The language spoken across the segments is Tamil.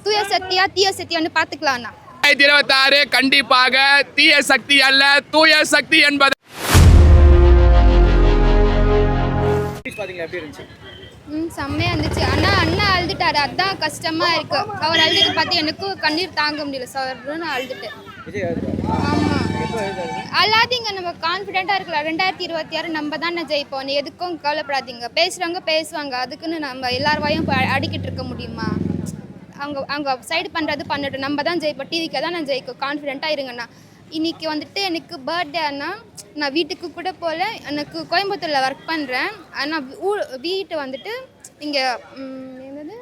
தூய சக்தியா தீய சக்தியான்னு பார்த்துக்கலாம்ண்ணா. 2026 கண்டிப்பாக தீய சக்தி அல்ல, தூய சக்தி என்பது. செம்மையா இருந்துச்சு. அண்ணா அழுதுட்டாரு, அதான் கஷ்டமா இருக்கு. அவர் அழுதுட்டு பார்த்து எனக்கும் கண்ணீர் தாங்க முடியல சார், நான் அழுதுட்டேன். ஆமா, அல்லாதீங்க, நம்ம கான்ஃபிடென்ட்டா இருக்கலாம். 2026 நம்ம தானே ஜெயிப்போம், எதுக்கும் கவலைப்படாதீங்க. பேசுறவங்க பேசுவாங்க, அதுக்குன்னு நம்ம எல்லார் வாயும் அடிக்கிட்டு இருக்க முடியுமா? அவங்க சைடு பண்ணுறது பண்ணட்டும், நம்ம தான் ஜெயிப்போம். டிவிக்கு தான் நான் ஜெயிக்கும், கான்ஃபிடென்ட்டாக இருங்கண்ணா. இன்றைக்கி வந்துட்டு எனக்கு பர்த்டே அண்ணா, நான் வீட்டுக்கு கூட போகல. எனக்கு கோயம்புத்தூரில் ஒர்க் பண்ணுறேன். ஆனால் வீட்டு வந்துட்டு இங்கே என்னது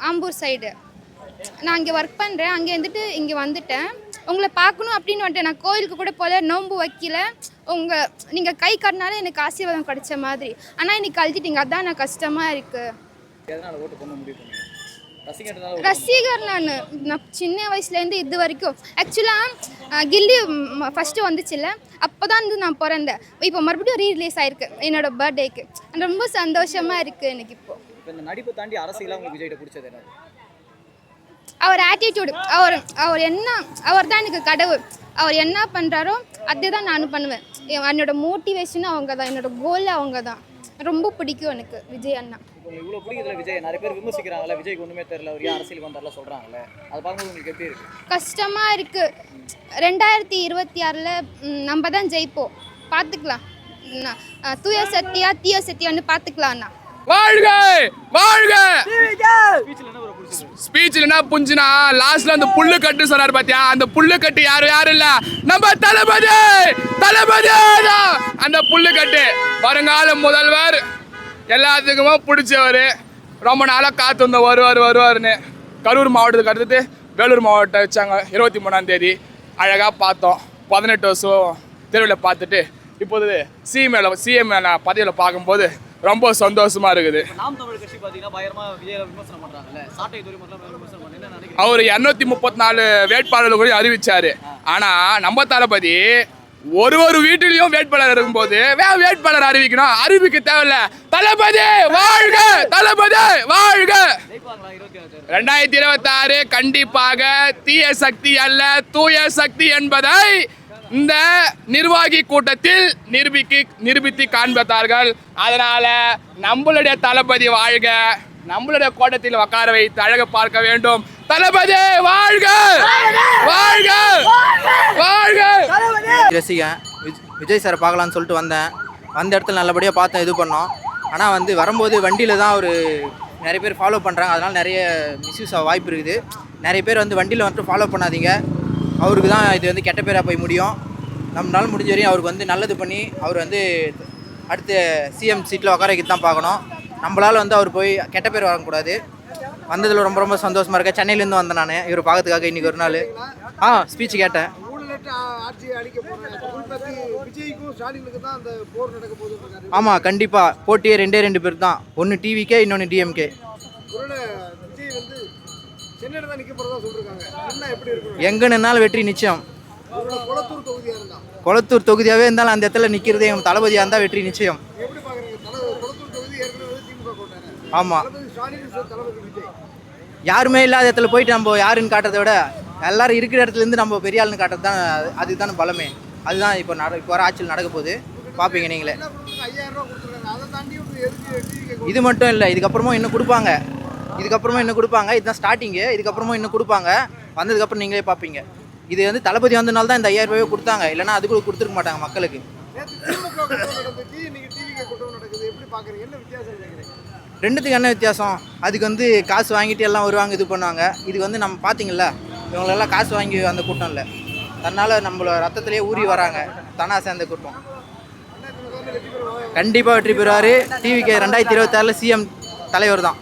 ஆம்பூர் சைடு நான் இங்கே ஒர்க் பண்ணுறேன். அங்கே வந்துட்டு இங்கே வந்துட்டேன். உங்களை பார்க்கணும் அப்படின்னு வந்துட்டேன். நான் கோயிலுக்கு கூட போகல, நோன்பு வைக்கல. நீங்கள் கை காட்டினாலே எனக்கு ஆசீர்வாதம் கிடைச்ச மாதிரி. ஆனால் இன்னைக்கு கழிச்சிட்டிங்க, அதான் நான் கஷ்டமாக இருக்குது. ரசிகர் நான் சின்ன வயசுலேருந்து இது வரைக்கும். ஆக்சுவலாக கில்லி ஃபஸ்ட்டு வந்துச்சுல்ல, அப்போ தான் வந்து நான் பிறந்தேன். இப்போ மறுபடியும் ரீரிலீஸ் ஆயிருக்கு என்னோட பர்த்டேக்கு. ரொம்ப சந்தோஷமாக இருக்குது எனக்கு. இப்போ இந்த நடிப்பை தாண்டி அரசியலாக உங்களுக்கு விஜய்கிட்ட பிடிச்சது என்ன? அவர் ஆட்டிடியூடு, அவர் தான் எனக்கு கடவுள். அவர் என்ன பண்ணுறாரோ அதே தான் நானும் பண்ணுவேன். என்னோட மோட்டிவேஷனும் அவங்க தான், என்னோட கோல் அவங்க தான். ரொம்ப பிடிக்கும் எனக்கு விஜய் அண்ணா. இவ்வளோ பிடிக்கிறதுல விஜய் நிறைய பேர் விமர்சிக்கிறாங்கல்ல, விஜய்க்கு ஒன்றுமே தெரியல, அவர் ஏன் அரசியலுக்கு வந்தார்ல சொல்கிறாங்கல்ல, அது பார்க்கும்போது உங்களுக்கு எப்படி இருக்குது? கஷ்டமாக இருக்குது. 2026 நம்ம தான் ஜெயிப்போம், பார்த்துக்கலாம். தூய சக்தியா தீய சக்தியான்னு பார்த்துக்கலாம்ண்ணா. வாழ்க வாழ்க. ஸ்பீச்ல என்ன புஞ்சுனா லாஸ்ட்ல அந்த புல்லு கட்டு சொன்னார் பாத்தியா, அந்த புல்லு கட்டு யாரும் இல்ல, நம்ம தளபதி தான். அந்த புல்லு கட்டு வருங்கால முதல்வர், எல்லாத்துக்குமே பிடிச்சவர். ரொம்ப நாளாக காத்து வந்த வருவாருன்னு. கரூர் மாவட்டத்துக்கு அடுத்தது வேலூர் மாவட்டம் வச்சாங்க 23ஆம் தேதி. அழகாக பார்த்தோம். 18 வருஷம் தெருவில் பார்த்துட்டு இப்போது சிஎம் பதவியில் பார்க்கும்போது ரொம்ப சந்தோஷமா இருக்குது. அவர் 234 வேட்பாளர்கள் கூட அறிவிச்சாரு. ஆனா நம்ம தளபதி ஒரு வீட்டிலையும் வேட்பாளர் இருக்கும்போது வேட்பாளர் அறிவிக்க தேவையில்ல. தளபதி வாழ்க, தளபதி வாழ்க. 2026 கண்டிப்பாக தீய சக்தி அல்ல, தூய சக்தி என்பதை இந்த நிர்வாகி கூட்டத்தில் நிரூபித்து காண்பித்தார்கள். அதனால நம்மளுடைய தளபதி வாழ்க, நம்மளுடைய கோட்டத்தில் உட்கார வைத்து அழக பார்க்க வேண்டும். தளபதி வாழ்க, வாழ்க, வாழ்க. ரசிகன் விஜய் சாரை பார்க்கலான்னு சொல்லிட்டு வந்தேன். வந்த இடத்துல நல்லபடியாக பார்த்தேன், இது பண்ணோம். ஆனால் வந்து வரும்போது வண்டியில் தான் ஒரு நிறைய பேர் ஃபாலோ பண்ணுறாங்க. அதனால் நிறைய மிஸ்யூஸ் ஆக வாய்ப்பு இருக்குது. நிறைய பேர் வந்து வண்டியில் வந்துட்டு ஃபாலோ பண்ணாதீங்க. அவருக்கு தான் இது வந்து கெட்ட பேராக போய் முடியும். நம்மளால முடிஞ்ச வரையும் அவருக்கு வந்து நல்லது பண்ணி அவர் வந்து அடுத்த சிஎம் சீட்டில் உட்கார வைக்க தான் பார்க்கணும். நம்மளால் வந்து அவர் போய் கெட்ட பேர் வரக்கூடாது. வந்ததில் ரொம்ப ரொம்ப சந்தோஷமாக இருக்கேன். சென்னையிலேருந்து வந்தேன் நான் இவர் பார்க்கறதுக்காக இன்றைக்கி ஒரு நாள். ஸ்பீச் கேட்டேன். ஆமாம், கண்டிப்பாக போட்டியே 2 பேர் தான். ஒன்று டிவிக்கே, இன்னொன்று டிஎம்கே. எங்கே நின்னாலும் வெற்றி நிச்சயம். கொளத்தூர் தொகுதியாகவே இருந்தாலும் அந்த இடத்துல நிற்கிறதே எங்கள் தளபதியாக இருந்தால் வெற்றி நிச்சயம். ஆமாம், யாருமே இல்லாத இடத்துல போயிட்டு நம்ம யாருன்னு காட்டுறதை விட எல்லாரும் இருக்கிற இடத்துலேருந்து நம்ம பெரிய ஆளுன்னு காட்டுறது தான், அதுதானே பலமே. அதுதான் இப்போ வர ஆட்சியில் நடக்க போகுது, பார்ப்பீங்க நீங்களே. இது மட்டும் இல்லை, இதுக்கப்புறமும் இன்னும் கொடுப்பாங்க. இதுதான் ஸ்டார்டிங்கு. இதுக்கப்புறமும் இன்னும் கொடுப்பாங்க. வந்ததுக்கப்புறம் நீங்களே பார்ப்பீங்க. இது வந்து தளபதி வந்தனால தான் இந்த 5000 ரூபாய் கொடுத்தாங்க, இல்லைனா அது கூட கொடுத்துருக்க மாட்டாங்க மக்களுக்கு. ரெண்டுத்துக்கு என்ன வித்தியாசம்? அதுக்கு வந்து காசு வாங்கிட்டு எல்லாம் வருவாங்க, இது பண்ணுவாங்க. இது வந்து நம்ம பார்த்தீங்கல்ல, இவங்களெல்லாம் காசு வாங்கி அந்த கூட்டம் இல்லை, தன்னால் நம்மள ரத்தத்திலே ஊறி வராங்க, தானா சேர்ந்த கூட்டம். கண்டிப்பாக வெற்றி பெறுவார். டிவிக்கு 2026 சிஎம் தலைவர் தான்.